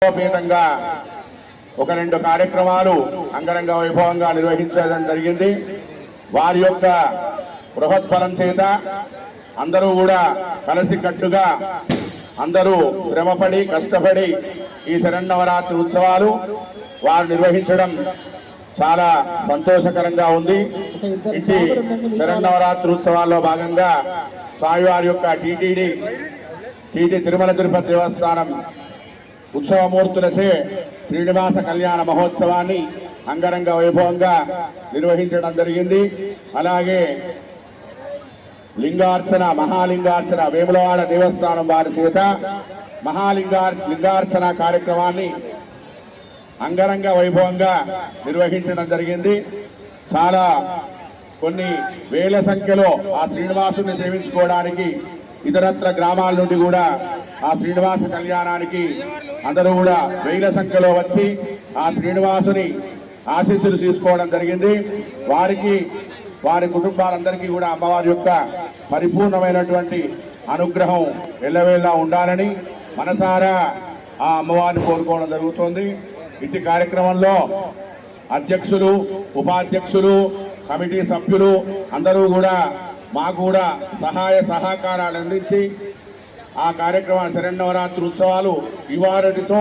పీఠంగా ఒక 2 కార్యక్రమాలు అంగరంగ వైభవంగా నిర్వహించడం జరిగింది. వారి యొక్క బృహత్ఫలం చేత అందరూ కూడా కలిసికట్టుగా అందరూ శ్రమపడి కష్టపడి ఈ శరన్నవరాత్రి ఉత్సవాలు వారు నిర్వహించడం చాలా సంతోషకరంగా ఉంది. ఇట్టి శరన్నవరాత్రి ఉత్సవాల్లో భాగంగా స్వామివారి యొక్క టీటీ తిరుమల తిరుపతి దేవస్థానం ఉత్సవమూర్తులచే శ్రీనివాస కళ్యాణ మహోత్సవాన్ని అంగరంగ వైభవంగా నిర్వహించడం జరిగింది. అలాగే మహాలింగార్చన వేములవాడ దేవస్థానం వారి చేత లింగార్చన కార్యక్రమాన్ని అంగరంగ వైభవంగా నిర్వహించడం జరిగింది. చాలా కొన్ని వేల సంఖ్యలో ఆ శ్రీనివాసుని సేవించుకోవడానికి ఇతరత్ర గ్రామాల నుండి కూడా ఆ శ్రీనివాస కళ్యాణానికి అందరూ కూడా వేల సంఖ్యలో వచ్చి ఆ శ్రీనివాసుని ఆశీస్సులు తీసుకోవడం జరిగింది. వారికి వారి కుటుంబాలందరికీ కూడా అమ్మవారి యొక్క పరిపూర్ణమైనటువంటి అనుగ్రహం ఎల్లవేళలా ఉండాలని మనసారా ఆ అమ్మవారిని కోరుకోవడం జరుగుతుంది. ఇట్టి కార్యక్రమంలో అధ్యక్షులు, ఉపాధ్యక్షులు, కమిటీ సభ్యులు అందరూ కూడా మాకు కూడా సహాయ సహకారాలు అందించి ఆ కార్యక్రమ శరన్నవరాత్రి ఉత్సవాలు ఇవాళతో